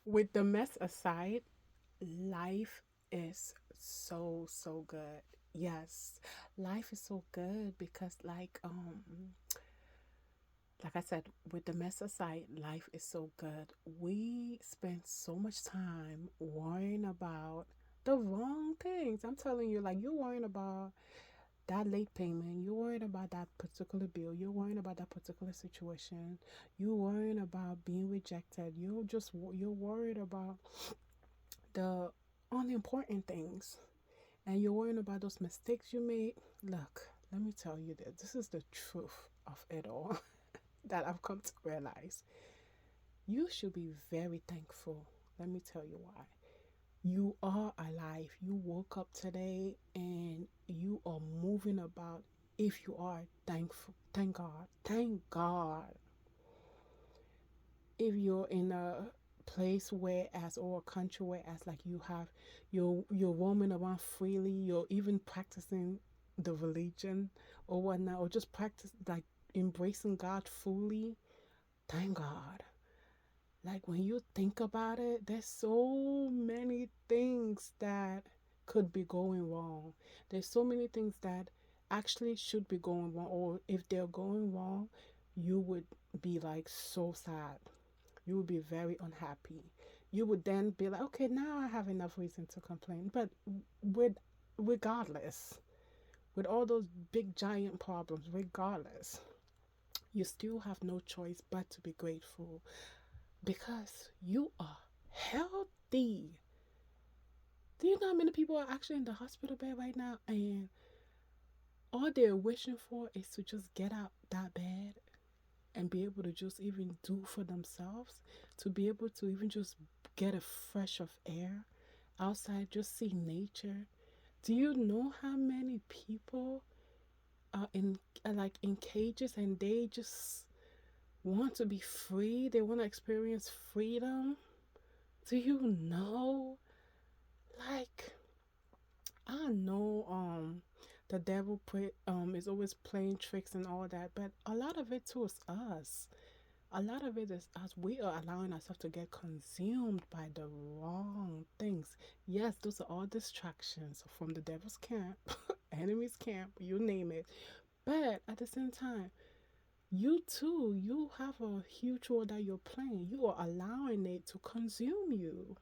With the mess aside, life is so good. Yes, life is so good because like I said, with the mess aside, life is so good. We spend so much time worrying about the wrong things. I'm telling you, like you're worrying about that late payment, you're worried about that particular bill, you're worrying about that particular situation, you're worrying about being rejected, you're worried about the unimportant things, and you're worrying about those mistakes you made. Look, let me tell you this is the truth of it all that I've come to realize. You should be very thankful. Let me tell you why. You are alive. You woke up today and you are moving about. If you are thankful, thank God. Thank God. If you're in a place where as or a country where as like you have you're roaming around freely, you're even practicing the religion or whatnot, or just practice like embracing God fully, thank God. Like when you think about it, there's so many things that could be going wrong. There's so many things that actually should be going wrong, or if they're going wrong, you would be like so sad. You would be very unhappy. You would then be like, okay, now I have enough reason to complain. But with regardless, with all those big giant problems, regardless, you still have no choice but to be grateful because you are healthy. Do you know how many people are actually in the hospital bed right now and all they're wishing for is to just get out that bed and be able to just even do for themselves, to be able to even just get a fresh of air outside, just see nature. Do you know how many people are like in cages and they just want to be free? They want to experience freedom. Do you know? Like, I know the devil is always playing tricks and all that, but a lot of it too is us. A lot of it is us. We are allowing ourselves to get consumed by the wrong things. Yes, those are all distractions from the devil's camp, enemy's camp, you name it. But at the same time, you too, you have a huge role that you're playing. You are allowing it to consume you.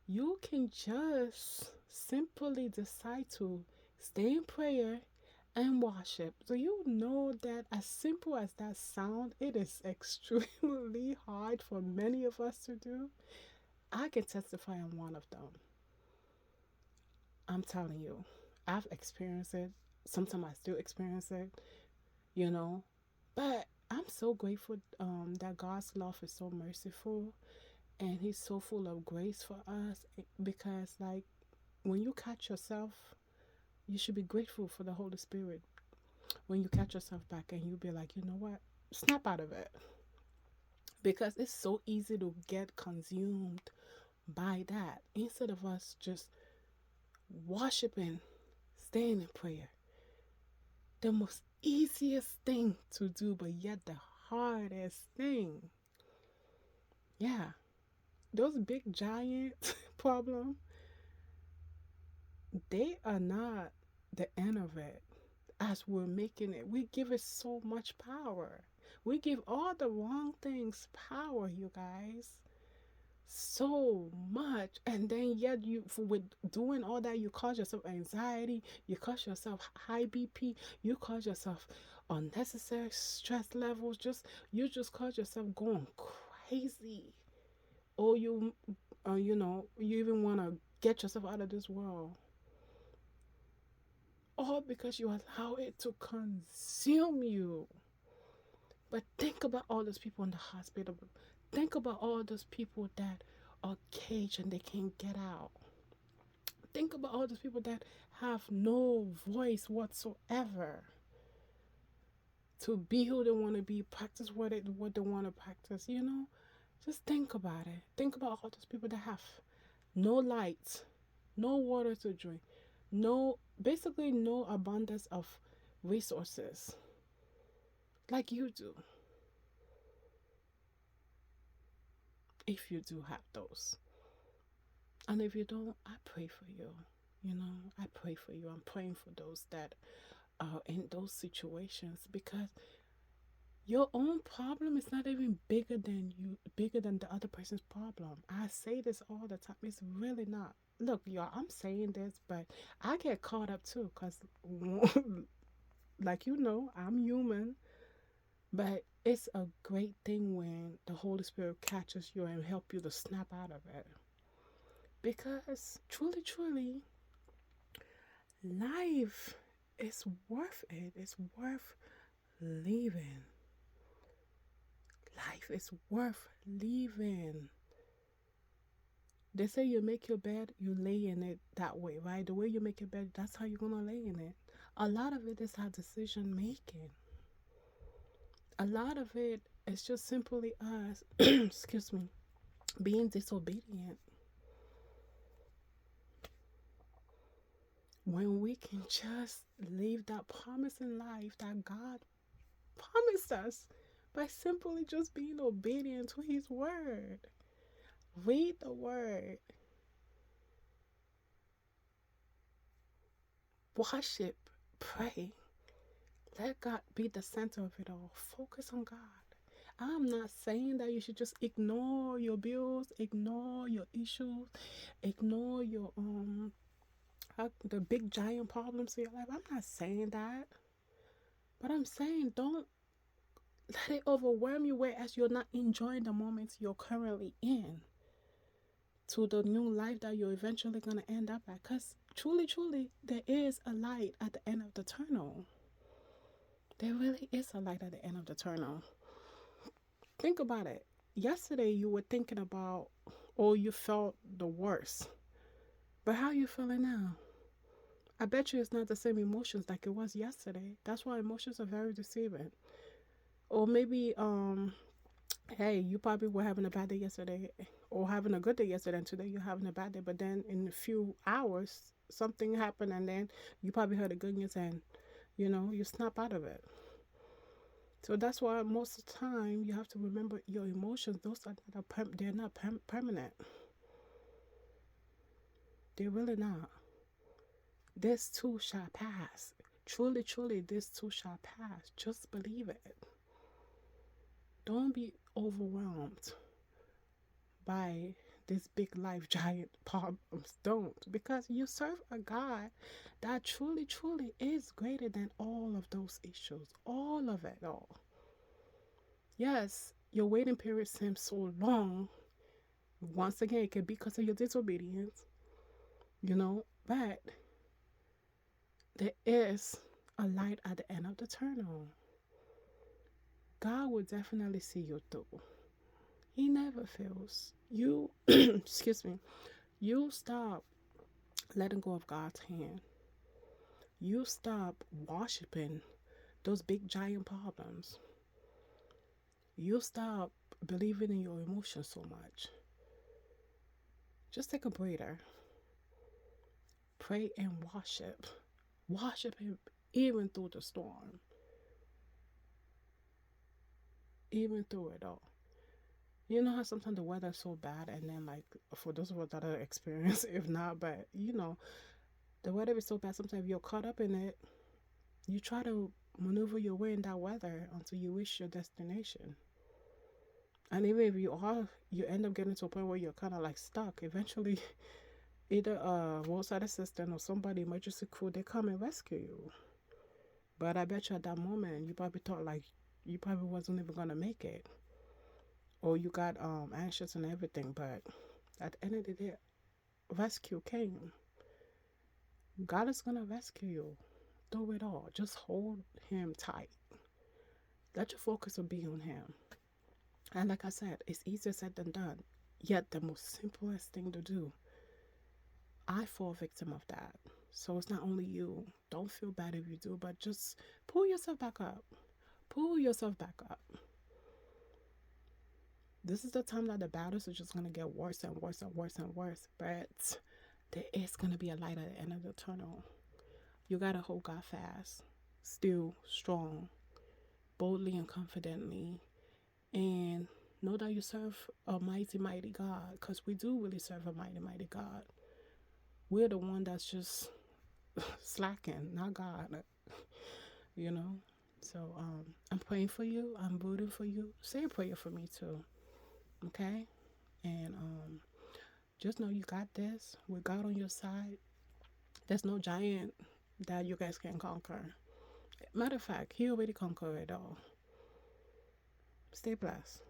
You can just simply decide to stay in prayer and worship. Do you know that as simple as that sound, it is extremely hard for many of us to do? I can testify I'm one of them. I'm telling you, I've experienced it. Sometimes I still experience it, you know. But I'm so grateful that God's love is so merciful and He's so full of grace for us because, like, when you catch yourself, you should be grateful for the Holy Spirit. When you catch yourself back and you be like, you know what, snap out of it. Because it's so easy to get consumed by that instead of us just worshiping, staying in prayer. The most easiest thing to do, but yet the hardest thing. Yeah, those big giant problems, they are not the end of it. As we're making it, we give it so much power. We give all the wrong things power, you guys. So much. And then yet with doing all that, you cause yourself anxiety, you cause yourself high BP, you cause yourself unnecessary stress levels, you just cause yourself going crazy. Or you even want to get yourself out of this world, all because you allow it to consume you. But think about all those people in the hospital. Think about all those people that are caged and they can't get out. Think about all those people that have no voice whatsoever to be who they want to be, practice what they want to practice, you know? Just think about it. Think about all those people that have no light, no water to drink, basically no abundance of resources like you do. if you do have those. And if you don't, I pray for you. You know, I pray for you. I'm praying for those that are in those situations, because your own problem is not even bigger than the other person's problem. I say this all the time. It's really not. Look, y'all, I'm saying this, but I get caught up too, because, like, I'm human. But it's a great thing when the Holy Spirit catches you and help you to snap out of it. Because truly, truly, life is worth it. It's worth living. Life is worth living. They say you make your bed, you lay in it that way, right? The way you make your bed, that's how you're gonna lay in it. A lot of it is our decision making. A lot of it is just simply us, excuse me, being disobedient. When we can just live that promise in life that God promised us by simply just being obedient to His word. Read the word, worship, pray. Let God be the center of it all. Focus on God. I'm not saying that you should just ignore your bills, ignore your issues, ignore your the big giant problems in your life. I'm not saying that. But I'm saying don't let it overwhelm you, whereas you're not enjoying the moments you're currently in to the new life that you're eventually going to end up at. Because truly, truly, there is a light at the end of the tunnel. There really is a light at the end of the tunnel. Think about it. Yesterday, you were thinking about, or you felt the worst. But how are you feeling now? I bet you it's not the same emotions like it was yesterday. That's why emotions are very deceiving. Or maybe, hey, you probably were having a bad day yesterday, or having a good day yesterday, and today you're having a bad day. But then in a few hours, something happened, and then you probably heard the good news, and you snap out of it. So that's why most of the time you have to remember your emotions. Those are not they're not permanent. They're really not. This too shall pass. Truly, truly, this too shall pass. Just believe it. Don't be overwhelmed by this big life giant problems. Don't. Because you serve a God that truly, truly is greater than all of those issues. All of it all. Yes, your waiting period seems so long. Once again, it could be because of your disobedience, but there is a light at the end of the tunnel. God will definitely see you through. He never fails. You, excuse me, you stop letting go of God's hand. You stop worshiping those big giant problems. You stop believing in your emotions so much. Just take a breather. Pray and worship. Worship Him even through the storm. Even through it all. You know how sometimes the weather is so bad, and then, like, for those of us that are experienced, if not, but the weather is so bad, sometimes you're caught up in it. You try to maneuver your way in that weather until you reach your destination. And even if you end up getting to a point where you're kind of like stuck. Eventually, either a roadside assistant or somebody, emergency crew, they come and rescue you. But I bet you at that moment, you probably thought like you probably wasn't even gonna make it, or you got anxious and everything. But at the end of the day, rescue came. God is gonna rescue you through it all. Just hold Him tight. Let your focus be on Him. And like I said, it's easier said than done. Yet the most simplest thing to do. I fall victim of that. So it's not only you. Don't feel bad if you do, but just pull yourself back up. Pull yourself back up. This is the time that the battles are just going to get worse and worse and worse and worse. But there is going to be a light at the end of the tunnel. You got to hold God fast. Still strong. Boldly and confidently. And Know that you serve a mighty, mighty God, because we do really serve a mighty, mighty God. We're the one that's just slacking, not God, you know? So I'm praying for you. I'm rooting for you. Say a prayer for me too, okay? And just know you got this. With God on your side, there's no giant that you guys can conquer. Matter of fact, He already conquered it all. Stay blessed.